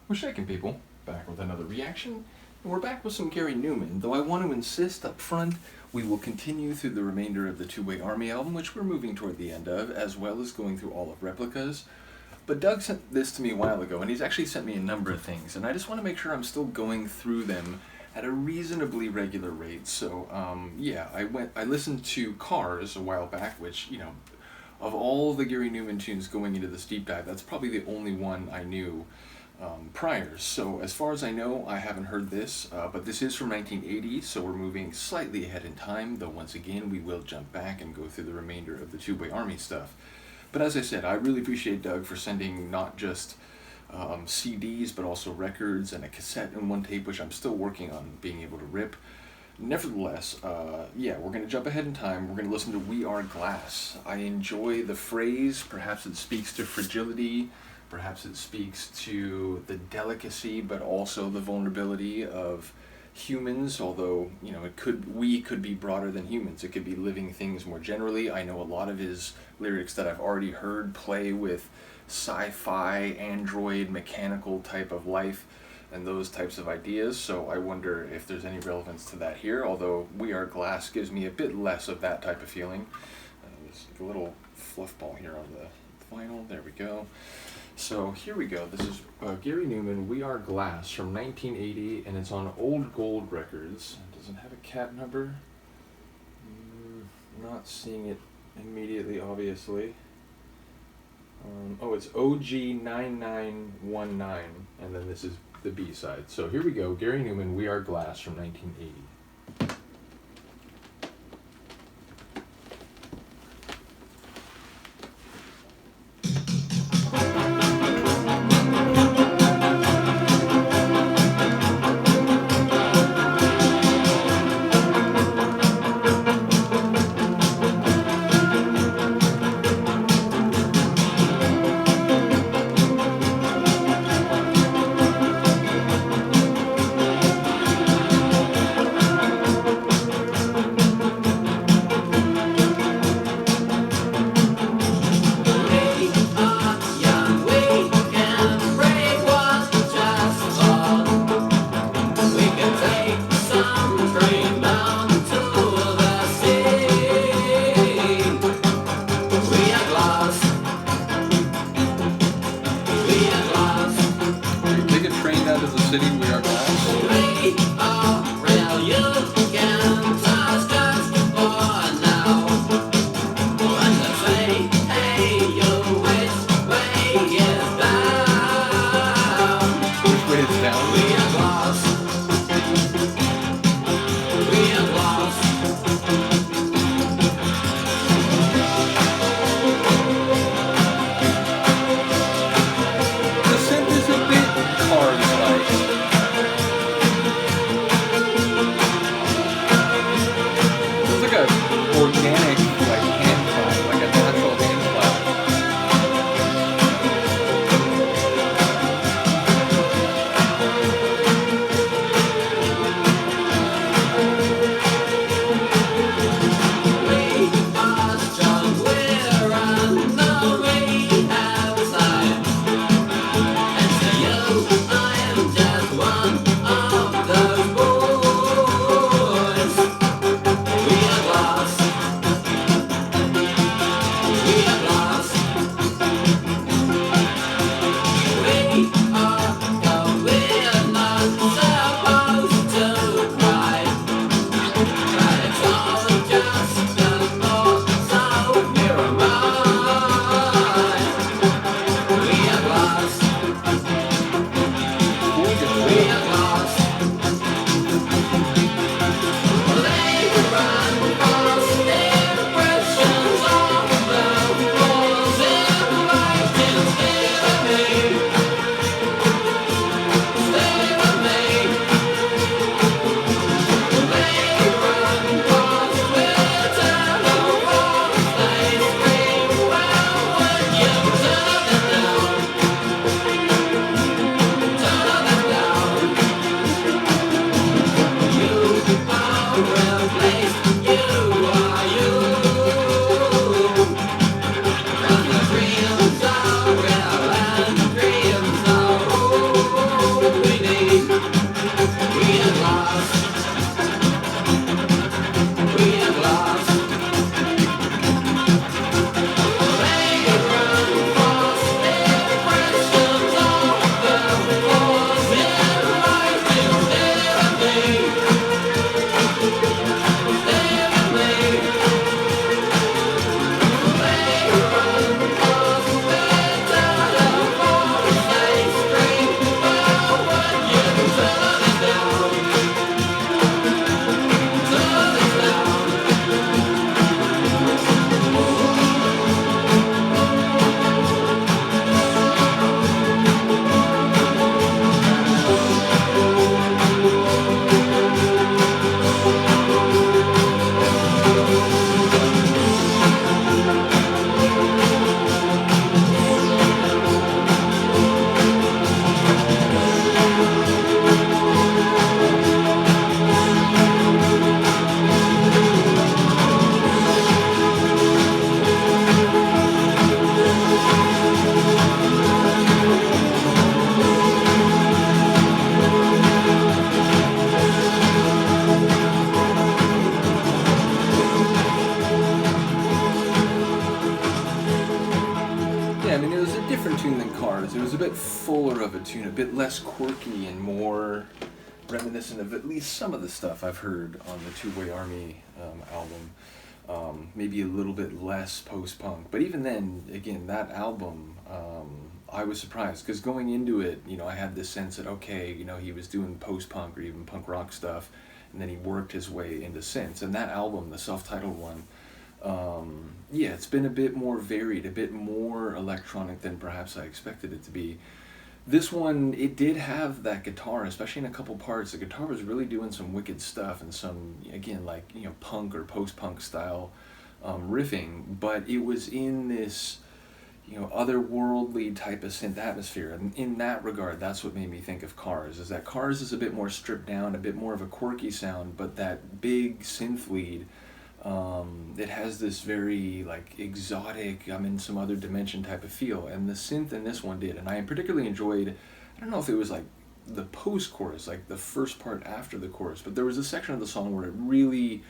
We're shaking, people. Back with another reaction. And we're back with some Gary Numan, though I want to insist up front we will continue through the remainder of the Tubeway Army album, which we're moving toward the end of, as well as going through all of Replicas. But Doug sent this to me a while ago, and he's actually sent me a number of things, and I just want to make sure I'm still going through them at a reasonably regular rate. So, yeah, I listened to Cars a while back, which, you know, of all the Gary Numan tunes going into this deep dive, that's probably the only one I knew prior. So as far as I know, I haven't heard this, but this is from 1980, so we're moving slightly ahead in time, though once again we will jump back and go through the remainder of the Tubeway Army stuff. But as I said, I really appreciate Doug for sending not just CDs, but also records and a cassette and one tape, which I'm still working on being able to rip. Nevertheless, yeah, we're going to jump ahead in time. We're going to listen to We Are Glass. I enjoy the phrase. Perhaps it speaks to fragility. Perhaps it speaks to the delicacy, but also the vulnerability of humans, although, you know, we could be broader than humans. It could be living things more generally. I know a lot of his lyrics that I've already heard play with sci-fi, android, mechanical type of life and those types of ideas, so I wonder if there's any relevance to that here, although We Are Glass gives me a bit less of that type of feeling. There's a little fluff ball here on the vinyl. There we go. So here we go. This is Gary Numan, We Are Glass from 1980, and it's on Old Gold Records. Does it have a cat number? Not seeing it immediately, obviously. Oh, it's OG9919, and then this is the B-side. So here we go, Gary Numan, We Are Glass from 1980. a bit less quirky and more reminiscent of at least some of the stuff I've heard on the Tubeway Army album. Maybe a little bit less post-punk, but even then, again, that album, I was surprised because going into it, I had this sense that okay, he was doing post-punk or even punk rock stuff, and then he worked his way into synths. And that album, the self-titled one, yeah, it's been a bit more varied, a bit more electronic than perhaps I expected it to be. This one, it did have that guitar, especially in a couple parts. The guitar was really doing some wicked stuff and some, again, like, punk or post-punk style riffing, but it was in this, otherworldly type of synth atmosphere. And in that regard, that's what made me think of Cars, is that Cars is a bit more stripped down, a bit more of a quirky sound, but that big synth lead, it has this very like exotic, I'm in some other dimension type of feel, and the synth in this one did. And I particularly enjoyed, I don't know if it was like the post-chorus, like the first part after the chorus, but there was a section of the song where it really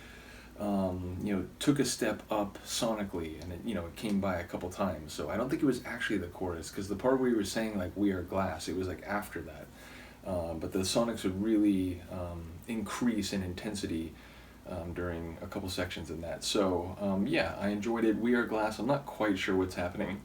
took a step up sonically, and it came by a couple times. So I don't think it was actually the chorus, because the part where you were saying like "We Are Glass," it was like after that. But the sonics would really increase in intensity during a couple sections in that. So yeah, I enjoyed it. "We Are Glass," I'm not quite sure what's happening.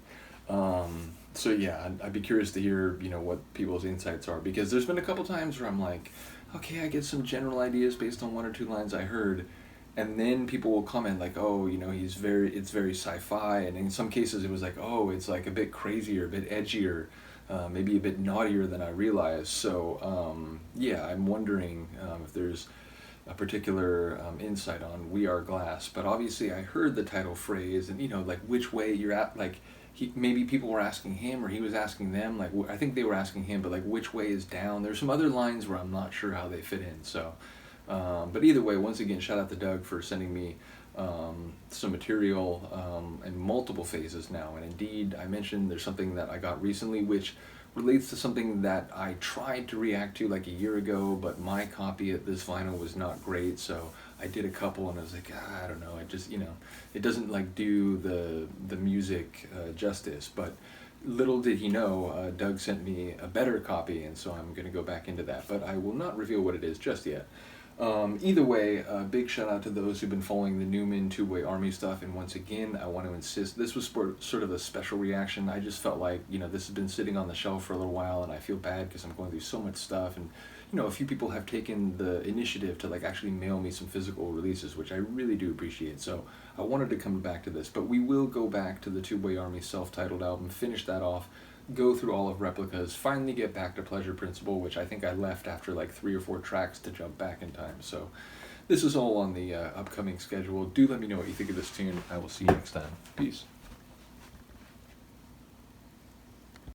So yeah, I'd be curious to hear what people's insights are, because there's been a couple times where I'm like, okay, I get some general ideas based on one or two lines I heard, and then people will comment like, oh, it's very sci-fi, and in some cases it was like, oh, it's like a bit crazier, a bit edgier, maybe a bit naughtier than I realized. So yeah, I'm wondering if there's a particular insight on "We Are Glass." But obviously I heard the title phrase, and like which way you're at, like maybe people were asking him or he was asking them, like I think they were asking him, but like which way is down. There's some other lines where I'm not sure how they fit in. So but either way, once again, shout out to Doug for sending me some material in multiple phases now. And indeed, I mentioned there's something that I got recently which relates to something that I tried to react to like a year ago, but my copy of this vinyl was not great, so I did a couple and I was like, I don't know, it just, it doesn't like do the music justice. But little did he know, Doug sent me a better copy, and so I'm going to go back into that, but I will not reveal what it is just yet. Either way, big shout out to those who've been following the Numan Tubeway Army stuff, and once again, I want to insist, this was sort of a special reaction. I just felt like, this has been sitting on the shelf for a little while, and I feel bad because I'm going through so much stuff, and, a few people have taken the initiative to like actually mail me some physical releases, which I really do appreciate, so I wanted to come back to this. But we will go back to the Tubeway Army self-titled album, finish that off, go through all of Replicas, finally get back to Pleasure Principle, which I think I left after like 3 or 4 tracks to jump back in time. So this is all on the upcoming schedule. Do let me know what you think of this tune. I will see you next time. Peace.